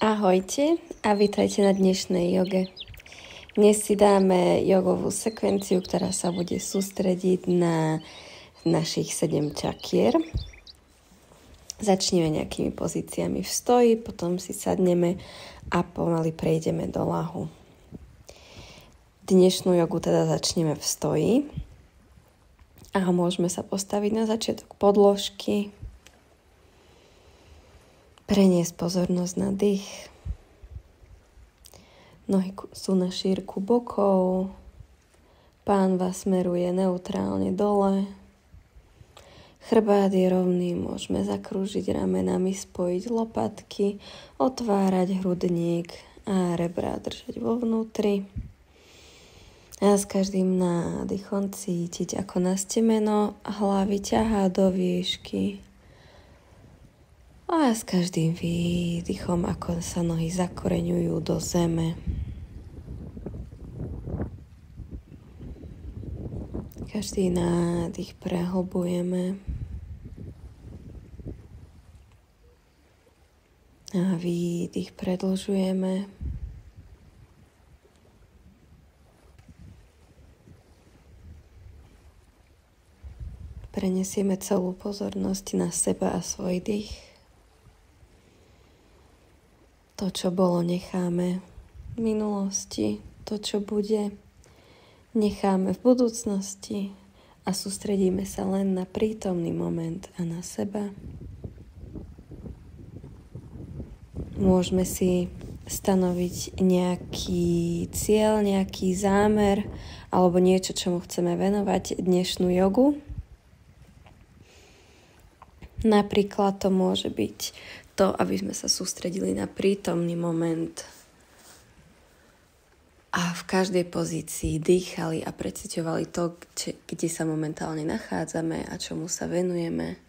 Ahojte a vítajte na dnešnej joge. Dnes si dáme jogovú sekvenciu, ktorá sa bude sústrediť na našich 7 čakier. Začneme nejakými pozíciami v stoji, potom si sadneme a pomaly prejdeme do lahu. Dnešnú jogu teda začneme v stoji a môžeme sa postaviť na začiatok podložky. Preniesť pozornosť na dých. Nohy sú na šírku bokov. Pánva smeruje neutrálne dole. Chrbát je rovný, môžeme zakrúžiť ramenami, spojiť lopatky, otvárať hrudník a rebra držať vo vnútri. A s každým nádychom cítiť, ako nás temeno hlavy ťahá do výšky. A s každým výdychom, ako sa nohy zakoreňujú do zeme. Každý nádych prehlbujeme. A výdych predĺžujeme. Prenesieme celú pozornosť na seba a svoj dých. To, čo bolo, necháme v minulosti. To, čo bude, necháme v budúcnosti a sústredíme sa len na prítomný moment a na seba. Môžeme si stanoviť nejaký cieľ, nejaký zámer alebo niečo, čomu chceme venovať dnešnú jogu. Napríklad to môže byť to, aby sme sa sústredili na prítomný moment a v každej pozícii dýchali a preciťovali to, kde sa momentálne nachádzame a čomu sa venujeme.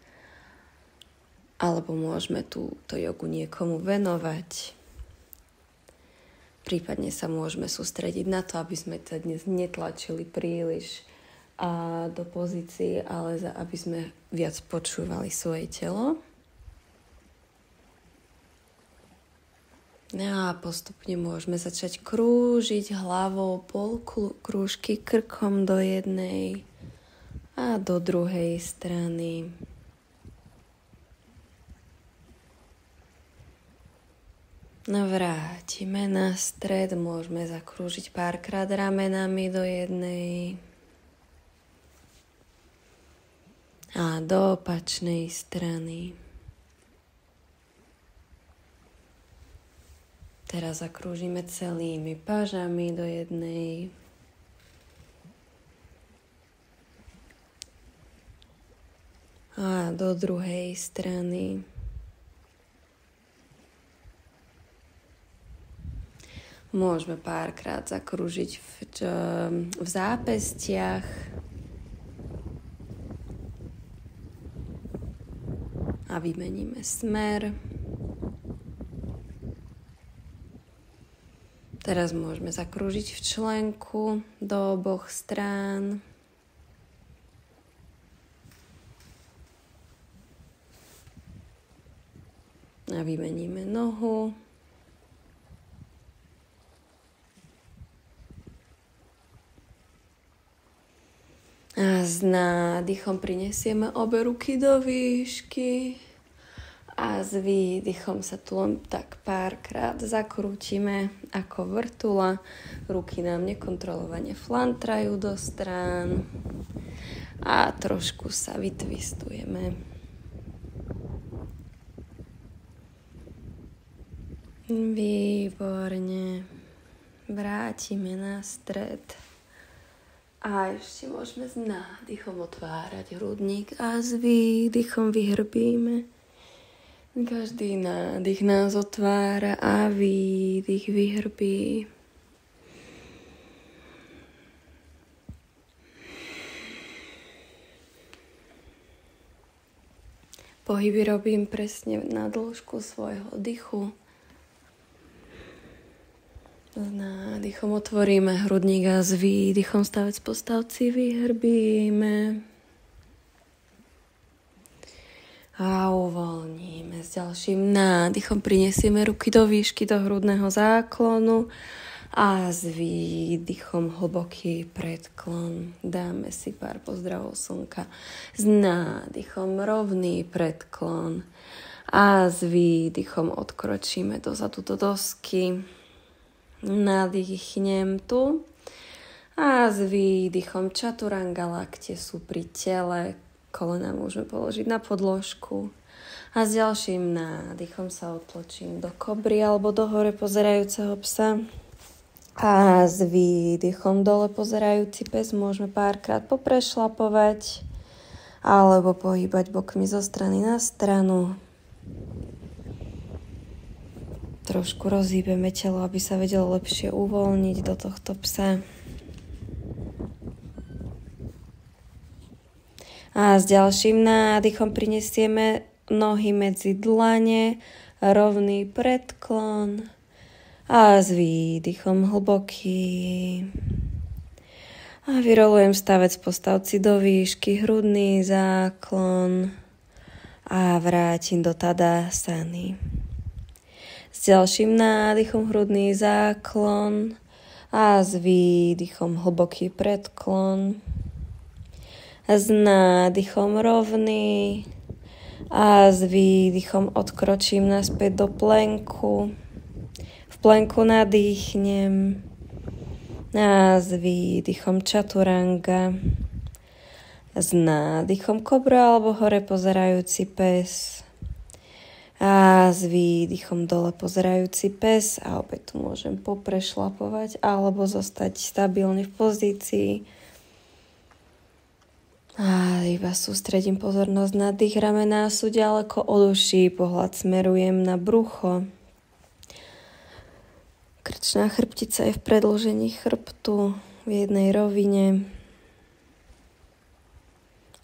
Alebo môžeme túto jogu niekomu venovať. Prípadne sa môžeme sústrediť na to, aby sme to dnes netlačili príliš do pozícií, ale aby sme viac počúvali svoje telo. A postupne môžeme začať krúžiť hlavou pol krúžky krkom do jednej a do druhej strany. Vrátime na stred, môžeme zakrúžiť párkrát ramenami do jednej a do opačnej strany. Teraz zakrúžime celými pážami do jednej. A do druhej strany. Môžeme párkrát zakrúžiť v zápestiach. A vymeníme smer. Teraz môžeme zakrúžiť v členku do oboch strán. A vymeníme nohu. A s nádychom prinesieme obe ruky do výšky. A s výdychom sa tu len tak párkrát zakrútime ako vrtula. Ruky nám nekontrolovane flantrajú do strán. A trošku sa vytvistujeme. Výborne. Vrátime na stred. A ešte môžeme s nádychom otvárať hrudník a s výdychom vyhrbíme. Každý nádych nás otvára a výdych vyhrbí. Pohyby robím presne na dĺžku svojho dychu. S nádychom otvoríme hrudník a s výdychom stavec po stavci vyhrbíme. A uvoľníme z s ďalším nádychom prinesieme ruky do výšky, do hrudného záklonu a s výdychom hlboký predklon. Dáme si pár pozdravov slnka. S nádychom rovný predklon a s výdychom odkročíme dozadu do dosky. Nadýchnem tu a s výdychom Chaturanga, lakte sú pri tele, kolena môžeme položiť na podložku. A s ďalším nádychom sa odtlačím do kobry alebo do hore pozerajúceho psa. A s výdychom dole pozerajúci pes môžeme párkrát poprešlapovať alebo pohýbať bokmi zo strany na stranu. Trošku rozhýbeme telo, aby sa vedelo lepšie uvoľniť do tohto psa. A s ďalším nádychom prinesieme nohy medzi dlane, rovný predklon a s výdychom hlboký. A vyrolujem stavec postavci do výšky, hrudný záklon a vrátim do Tadasany. S ďalším nádychom hrudný záklon a s výdychom hlboký predklon. A s nádychom rovný a s výdychom odkročím naspäť do plenku. V plenku nadýchnem a s výdychom Chaturanga. S nádychom kobra alebo hore pozerajúci pes. A s výdychom dole pozerajúci pes. A opäť tu môžem poprešlapovať alebo zostať stabilne v pozícii. A iba sústredím pozornosť na dých, ramená sú ďaleko od uší, pohľad smerujem na brucho. Krčná chrbtica je v predĺžení chrbtu v jednej rovine.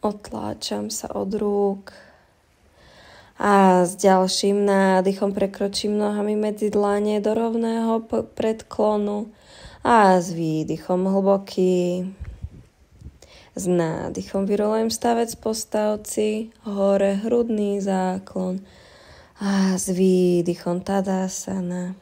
Otláčam sa od rúk a s ďalším nádychom prekročím nohami medzi dlane do rovného predklonu a s výdychom hlboký. S nádychom vyrolujem stavec postavci, hore hrudný záklon a s výdychom Tadasana.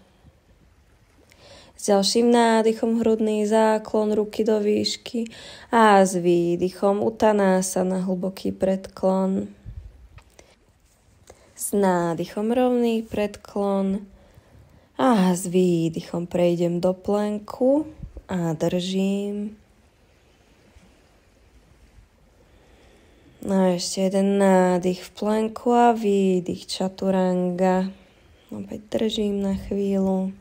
S ďalším nádychom hrudný záklon, ruky do výšky a s výdychom Uttanasana, hlboký predklon. S nádychom rovný predklon a s výdychom prejdem do plenku a držím. No a ešte jeden nádych v plenku a výdych Chaturanga. Opäť držím na chvíľu.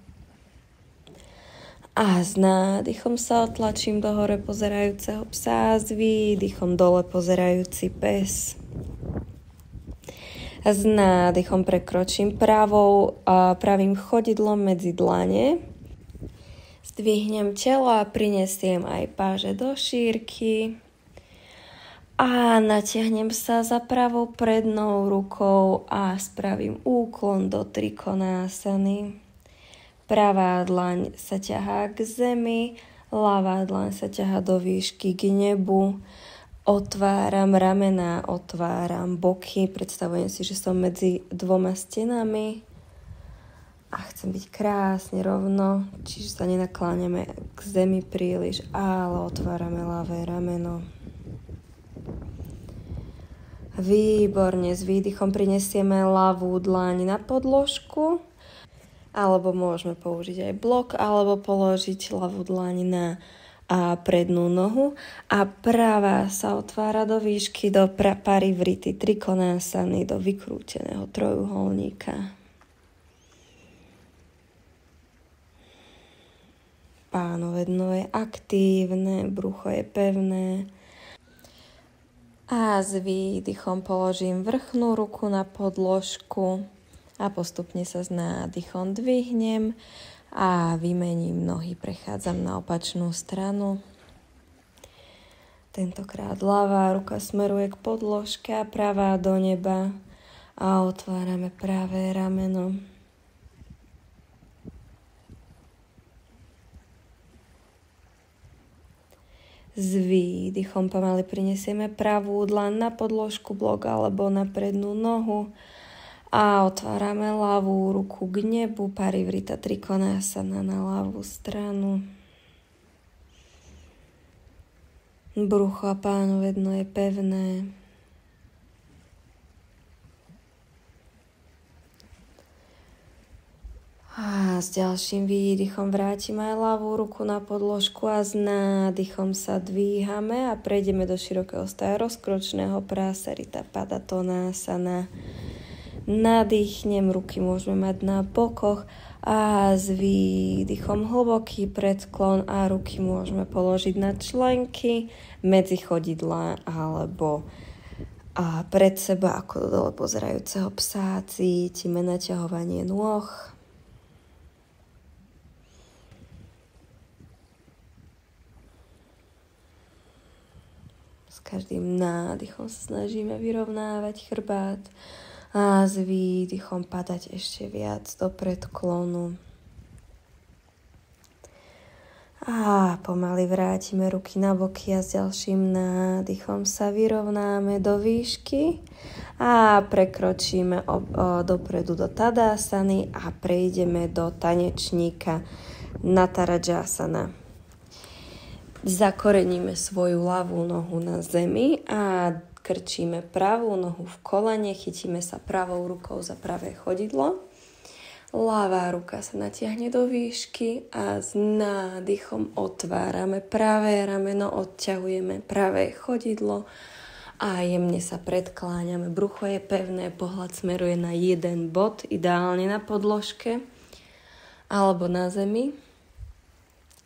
A s nádychom sa otlačím do hore pozerajúceho psa a s výdychom dole pozerajúci pes. A s nádychom prekročím pravým chodidlom medzi dlane. Zdvihnem telo a prinesiem aj páže do šírky. A natiahnem sa za pravou prednou rukou a spravím úklon do Trikonásany. Pravá dlaň sa ťahá k zemi, ľavá dlaň sa ťahá do výšky k nebu. Otváram ramená, otváram boky. Predstavujem si, že som medzi dvoma stenami a chcem byť krásne rovno, čiže sa nenakláňame k zemi príliš, ale otvárame ľavé rameno. Výborne, s výdychom prinesieme ľavú dlaň na podložku, alebo môžeme použiť aj blok, alebo položiť ľavú dlaň na prednú nohu a pravá sa otvára do výšky do parivrity Trikonásany, do vykrúteného trojuholníka. Pánové dno je aktívne, brucho je pevné. A s výdychom položím vrchnú ruku na podložku a postupne sa s nádychom dvihnem a vymením nohy. Prechádzam na opačnú stranu. Tentokrát ľavá ruka smeruje k podložke a pravá do neba a otvárame pravé rameno. S výdychom pomaly prinesieme pravú dlaň na podložku, blok alebo na prednú nohu A otvárame ľavú ruku k nebu, Parivrita Trikonasana na ľavú stranu. Brucho a pánové dno je pevné. A s ďalším výdychom vrátime aj ľavú ruku na podložku a s nádychom sa dvíhame a prejdeme do širokého staja rozkročného Prasarita Padatonasana. Nadýchnem, ruky môžeme mať na bokoch a s výdychom hlboký predklon a ruky môžeme položiť na členky medzi chodidlá alebo pred seba ako do dole pozerajúceho psa. Cítime naťahovanie nôh. S každým nádychom sa snažíme vyrovnávať chrbát a s výdychom padať ešte viac do predklonu. A pomaly vrátime ruky na boky a s ďalším nádychom sa vyrovnáme do výšky a prekročíme dopredu do Tadasany a prejdeme do tanečníka Natarajasana. Zakoreníme svoju ľavú nohu na zemi a krčíme pravú nohu v kolene, chytíme sa pravou rukou za pravé chodidlo. Ľavá ruka sa natiahne do výšky a s nádychom otvárame pravé rameno, odťahujeme pravé chodidlo a jemne sa predkláňame. Brucho je pevné, pohľad smeruje na jeden bod, ideálne na podložke alebo na zemi,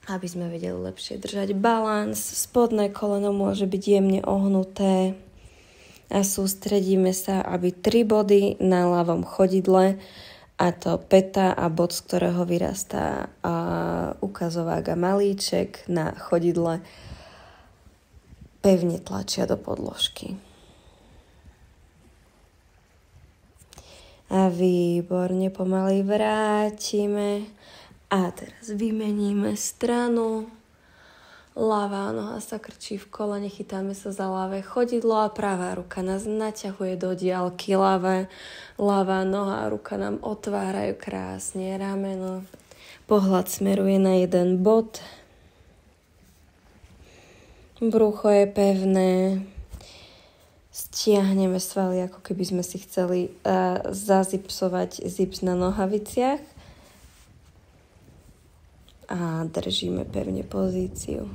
aby sme vedeli lepšie držať balans. Spodné koleno môže byť jemne ohnuté a sústredíme sa, aby 3 body na ľavom chodidle, a to päta a bod, z ktorého vyrastá ukazovák a malíček na chodidle, pevne tlačia do podložky. A výborne pomaly vrátime a teraz vymeníme stranu. Ľavá noha sa krčí v kolene, chytáme sa za ľavé chodidlo a pravá ruka nás naťahuje do diaľky. Ľavá noha a ruka nám otvárajú krásne rameno. Pohľad smeruje na jeden bod. Brucho je pevné. Stiahneme svaly, ako keby sme si chceli zazipsovať zips na nohaviciach. A držíme pevne pozíciu.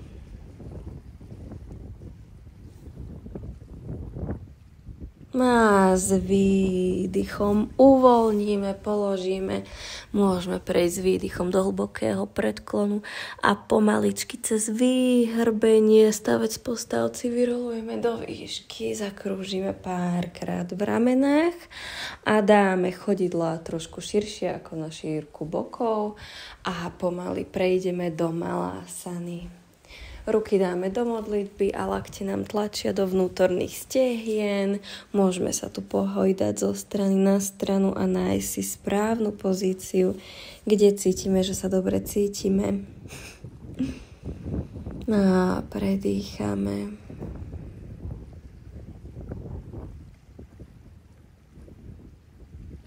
A s výdychom uvoľníme, položíme. Môžeme prejsť s výdychom do hlbokého predklonu a pomaličky cez vyhrbenie stavec postavci vyrolujeme do výšky, zakrúžime párkrát v ramenách a dáme chodidlá trošku širšie ako na šírku bokov a pomaly prejdeme do Malasany. Ruky dáme do modlitby a lakte nám tlačia do vnútorných stehien. Môžeme sa tu pohojdať zo strany na stranu a nájsť si správnu pozíciu, kde cítime, že sa dobre cítime. A predýchame.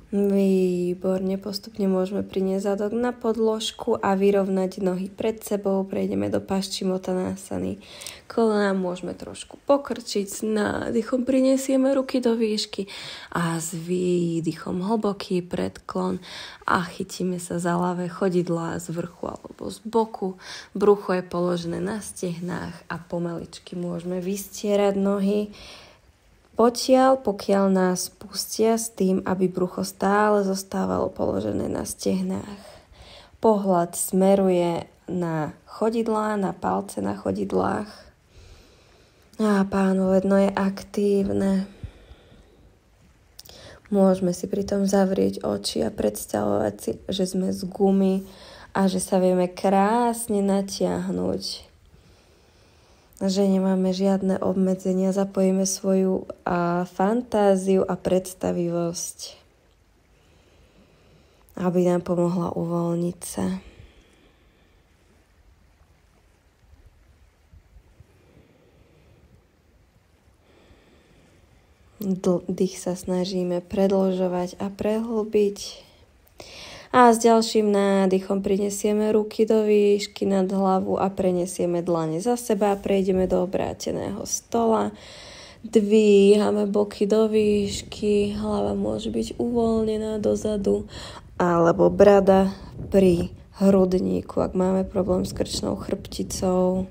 Výborne, postupne môžeme priniesť zadok na podložku a vyrovnať nohy pred sebou. Prejdeme do Paschimottanasany. Kolená môžeme trošku pokrčiť, s nádychom prinesieme ruky do výšky a s výdychom hlboký predklon a chytíme sa za ľavé chodidlá z vrchu alebo z boku. Brucho je položené na stehnách a pomaličky môžeme vystierať nohy pokiaľ nás pustia s tým, aby brucho stále zostávalo položené na stehnách. Pohľad smeruje na chodidlá, na palce na chodidlách. A pánové dno je aktívne. Môžeme si pritom zavrieť oči a predstavovať si, že sme z gumy a že sa vieme krásne natiahnuť. Že nemáme žiadne obmedzenia, zapojíme svoju fantáziu a predstavivosť, aby nám pomohla uvoľniť sa. Dých sa snažíme predĺžovať a prehlbiť. A s ďalším nádychom prinesieme ruky do výšky nad hlavu a prenesieme dlane za seba. Prejdeme do obráteného stola. Dvíhame boky do výšky. Hlava môže byť uvoľnená dozadu alebo brada pri hrudníku, ak máme problém s krčnou chrbticou.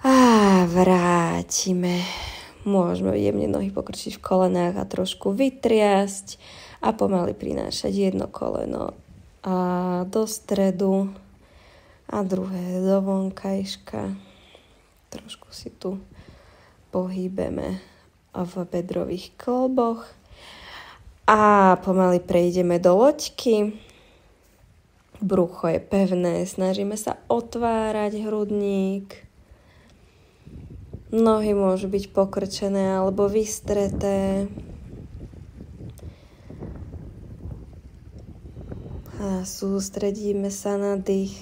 A vrátime. Môžeme jemne nohy pokrčiť v kolenách a trošku vytriasť a pomaly prinášať jedno koleno a do stredu a druhé do vonkajška. Trošku si tu pohýbeme v bedrových kĺboch a pomaly prejdeme do loďky. Brucho je pevné, snažíme sa otvárať hrudník. Nohy môžu byť pokrčené alebo vystreté. A sústredíme sa na dých.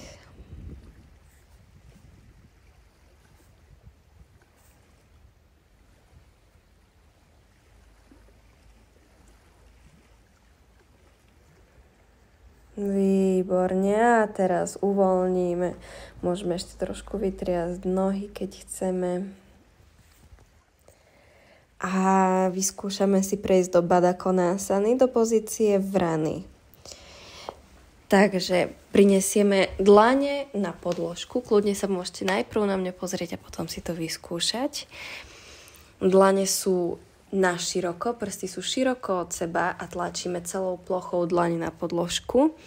Výborne. A teraz uvoľníme. Môžeme ešte trošku vytriasť nohy, keď chceme. A vyskúšame si prejsť do Baddha Konasany, do pozície vrany. Takže prinesieme dlane na podložku. Kľudne sa môžete najprv na mňa pozrieť a potom si to vyskúšať. Dlane sú na široko, prsty sú široko od seba a tlačíme celou plochou dlane na podložku.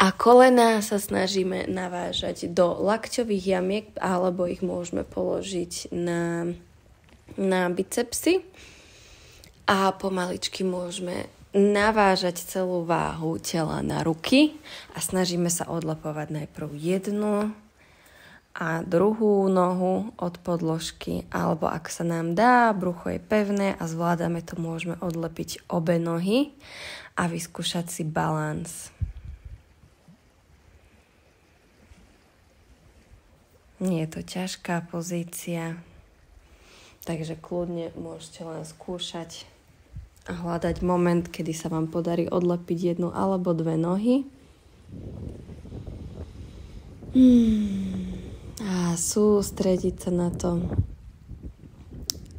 A kolená sa snažíme navážať do lakťových jamiek alebo ich môžeme položiť na bicepsy. A pomaličky môžeme navážať celú váhu tela na ruky a snažíme sa odlapovať najprv jednu a druhú nohu od podložky, alebo ak sa nám dá, brucho je pevné a zvládame to, môžeme odlepiť obe nohy a vyskúšať si balans. Nie je to ťažká pozícia, takže kľudne môžete len skúšať a hľadať moment, kedy sa vám podarí odlepiť jednu alebo dve nohy. A sústrediť sa na to,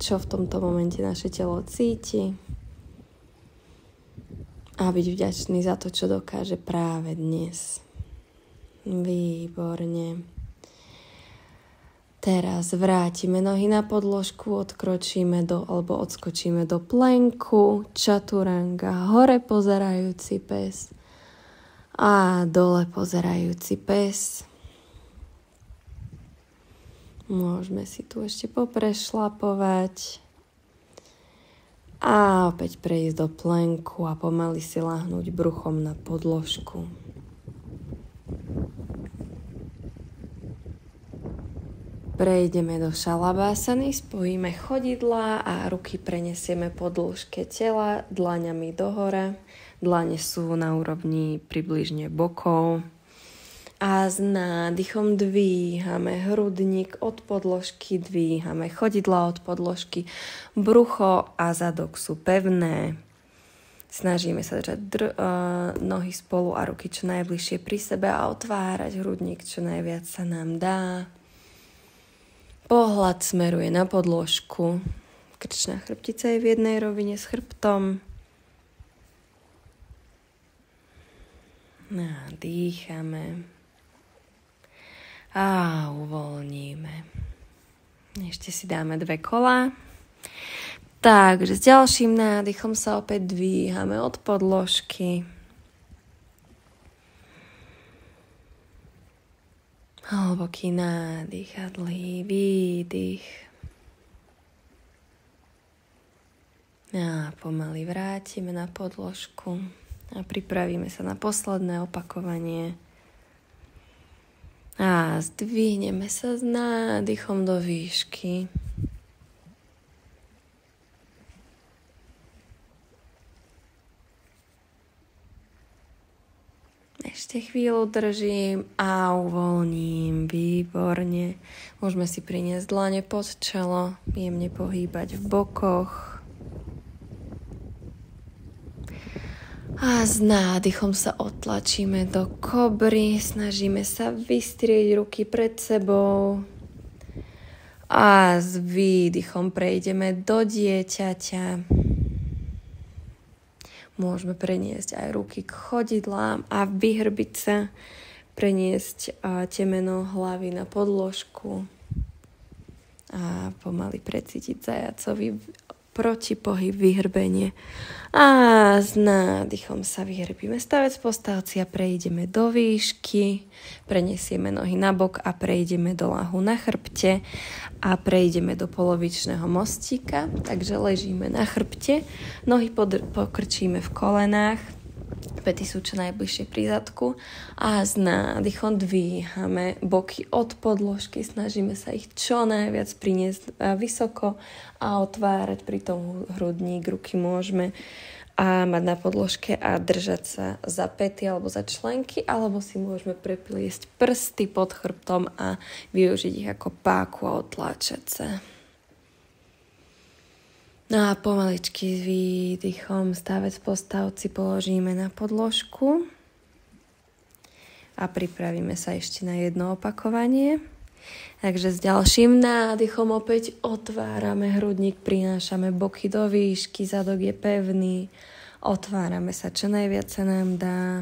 čo v tomto momente naše telo cíti. A byť vďačný za to, čo dokáže práve dnes. Výborne. Teraz vrátime nohy na podložku, odskočíme do plenku, čaturanga, hore pozerajúci pes a dole pozerajúci pes. Môžeme si tu ešte poprešlapovať a opäť prejsť do plenku a pomaly si ľahnúť bruchom na podložku. Prejdeme do šalabásany, spojíme chodidlá a ruky prenesieme po dĺžke tela, dlaňami dohora. Dlane sú na úrovni približne bokov. A s nádychom dvíhame hrudník od podložky, dvíhame chodidlá od podložky. Brucho a zadok sú pevné. Snažíme sa držať nohy spolu a ruky čo najbližšie pri sebe a otvárať hrudník čo najviac sa nám dá. Pohľad smeruje na podložku. Krčná chrbtica je v jednej rovine s chrbtom. Dýchame. A uvoľníme. Ešte si dáme 2 kolá. Takže s ďalším nádychom sa opäť dvíhame od podložky. Hlboký nádych a dlhý výdych. A pomaly vrátime na podložku a pripravíme sa na posledné opakovanie. A zdvihneme sa s nádychom do výšky. Ešte chvíľu držím a uvoľním. Výborne. Môžeme si priniesť dlane pod čelo, jemne pohýbať v bokoch. A s nádychom sa otlačíme do kobry, snažíme sa vystrieť ruky pred sebou. A s výdychom prejdeme do dieťaťa. Môžeme preniesť aj ruky k chodidlám a vyhrbiť sa, preniesť temeno hlavy na podložku a pomaly precítiť zajacovi protipohyb, vyhrbenie. A s nádychom sa vyhrbíme stavec postavci a prejdeme do výšky, prenesieme nohy na bok a prejdeme do ľahu na chrbte a prejdeme do polovičného mostíka, takže ležíme na chrbte, nohy pokrčíme v kolenách, pety sú čo najbližšie pri zadku a s nádychom dvíhame boky od podložky, snažíme sa ich čo najviac priniesť vysoko a otvárať pri tom hrudník, ruky môžeme a mať na podložke a držať sa za pety alebo za členky, alebo si môžeme prepliesť prsty pod chrbtom a využiť ich ako páku a otláčať sa. No a pomaličky s výdychom stavec postavci položíme na podložku a pripravíme sa ešte na jedno opakovanie. Takže s ďalším nádychom opäť otvárame hrudník, prinášame boky do výšky, zadok je pevný, otvárame sa čo najviac sa nám dá.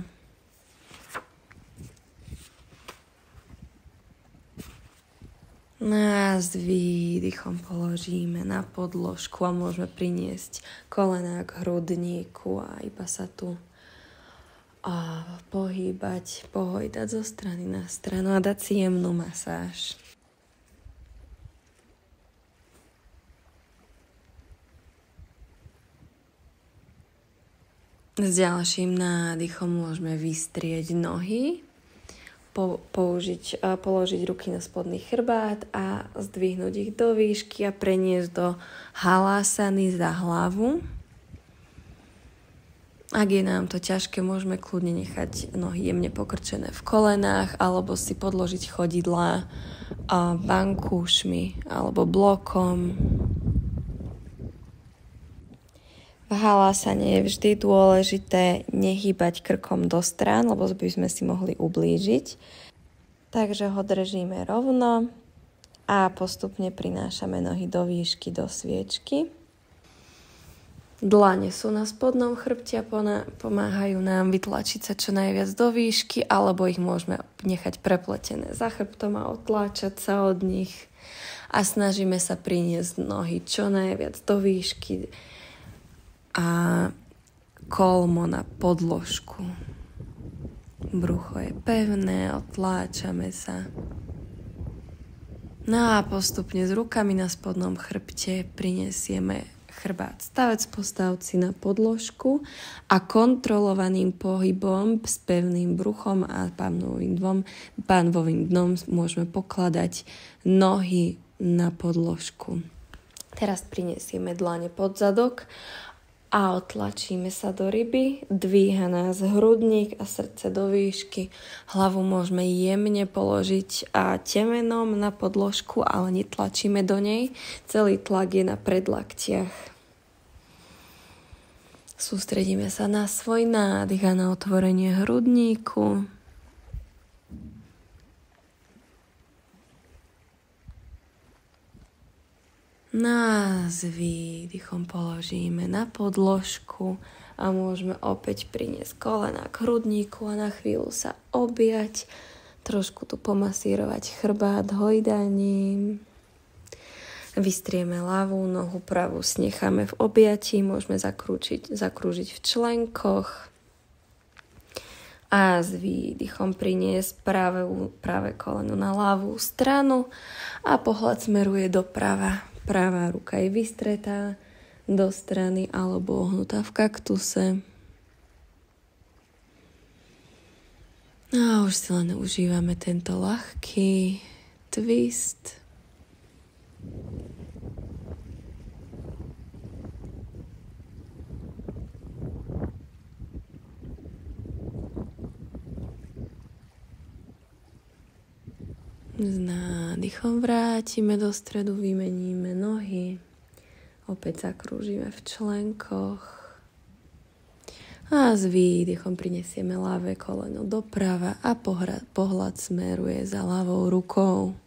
A s výdychom položíme na podložku a môžeme priniesť kolená k hrudníku a iba sa tu pohojdať zo strany na stranu a dať si jemnú masáž. S ďalším nádychom môžeme vystrieť nohy, položiť ruky na spodný chrbát a zdvihnúť ich do výšky a preniesť do halásany za hlavu. Ak je nám to ťažké, môžeme kľudne nechať nohy jemne pokrčené v kolenách alebo si podložiť chodidlá vankúšmi alebo blokom. V halásane je vždy dôležité nehýbať krkom do strán, lebo by sme si mohli ublížiť. Takže ho držíme rovno a postupne prinášame nohy do výšky, do sviečky. Dlane sú na spodnom chrbte a pomáhajú nám vytlačiť sa čo najviac do výšky, alebo ich môžeme nechať prepletené za chrbtom a otláčať sa od nich. A snažíme sa priniesť nohy čo najviac do výšky a kolmo na podložku. Brucho je pevné, otláčame sa. No a postupne s rukami na spodnom chrbte prinesieme chrbát stavec postavci na podložku a kontrolovaným pohybom s pevným bruchom a pánvovým dnom môžeme pokladať nohy na podložku. Teraz prinesieme dlane pod zadok a otlačíme sa do ryby, dvíha nás hrudník a srdce do výšky. Hlavu môžeme jemne položiť a temenom na podložku, ale netlačíme do nej. Celý tlak je na predlaktiach. Sústredíme sa na svoj nádych a na otvorenie hrudníku. A s výdychom položíme na podložku a môžeme opäť priniesť kolena k hrudníku a na chvíľu sa objať, trošku tu pomasírovať chrbát hojdaním. Vystrieme ľavú nohu, pravú snecháme v objatí, môžeme zakrúžiť v členkoch a s výdychom priniesť práve koleno na ľavú stranu a pohľad smeruje doprava. Pravá ruka je vystretá do strany alebo ohnutá v kaktuse. A už si len užívame tento ľahký twist. S nádychom vrátime do stredu, vymeníme nohy. Opäť zakrúžime v členkoch. A s výdychom prinesieme ľavé koleno doprava a pohľad smeruje za ľavou rukou.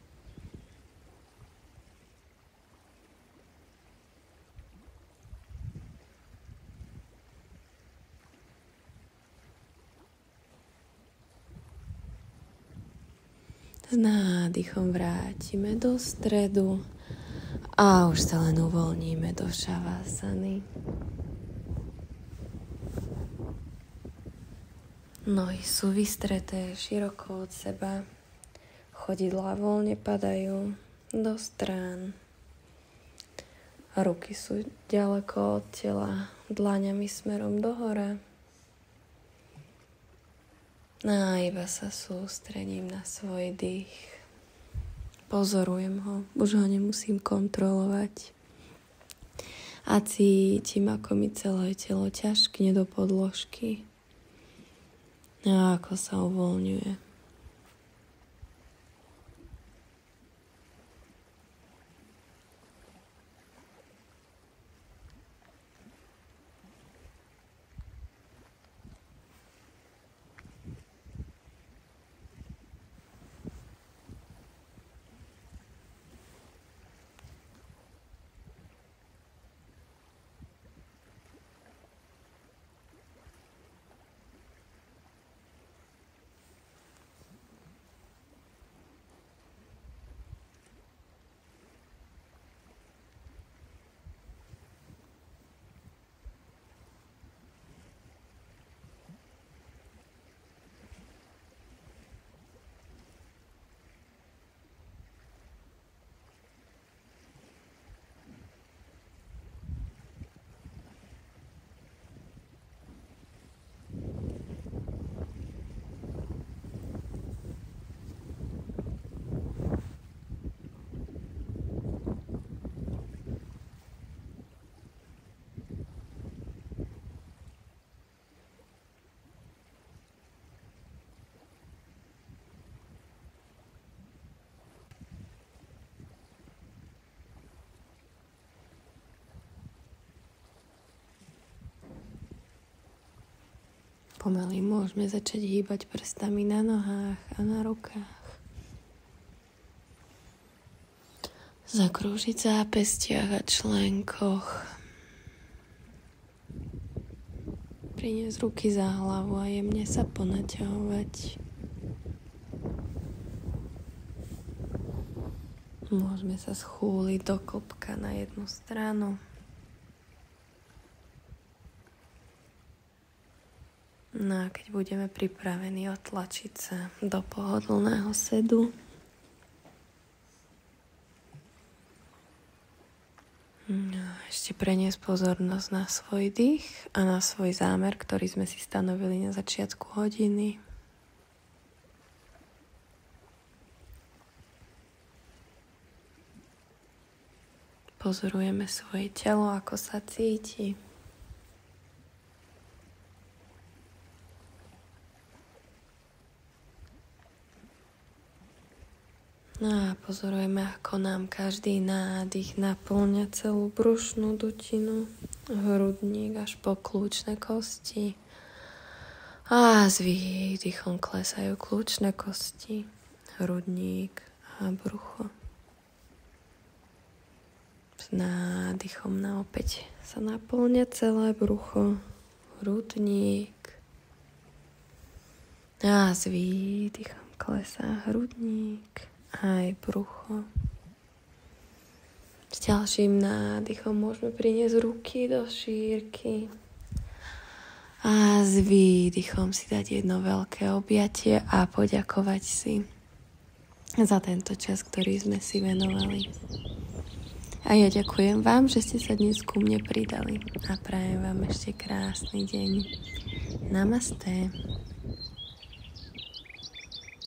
S nádychom vrátime do stredu a už sa len uvoľníme do šavasany. Nohy sú vystreté široko od seba, chodidlá voľne padajú do strán. Ruky sú ďaleko od tela, dlaňami smerom dohora. A iba sa sústredím na svoj dých. Pozorujem ho, už ho nemusím kontrolovať. A cítim, ako mi celé telo ťažkne do podložky. A ako sa uvoľňuje. Pomaly môžeme začať hýbať prstami na nohách a na rukách. Zakrúžiť zápestiach a členkoch. Priniesť ruky za hlavu a jemne sa ponaťahovať. Môžeme sa schúliť do klbka na jednu stranu. No a keď budeme pripravení otlačiť sa do pohodlného sedu, ešte preniesť pozornosť na svoj dých a na svoj zámer, ktorý sme si stanovili na začiatku hodiny. Pozorujeme svoje telo, ako sa cíti. No a pozorujeme, ako nám každý nádych naplňa celú brušnú dutinu, hrudník až po kľúčne kosti. A s výdychom klesajú kľúčne kosti, hrudník a brucho. S nádychom na opäť sa naplňa celé brucho, hrudník. A s výdychom klesá hrudník aj brucho. S ďalším nádychom môžeme priniesť ruky do šírky a s výdychom si dať jedno veľké objatie a poďakovať si za tento čas, ktorý sme si venovali. A ja ďakujem vám, že ste sa dnes ku mne pridali a prajem vám ešte krásny deň. Namaste.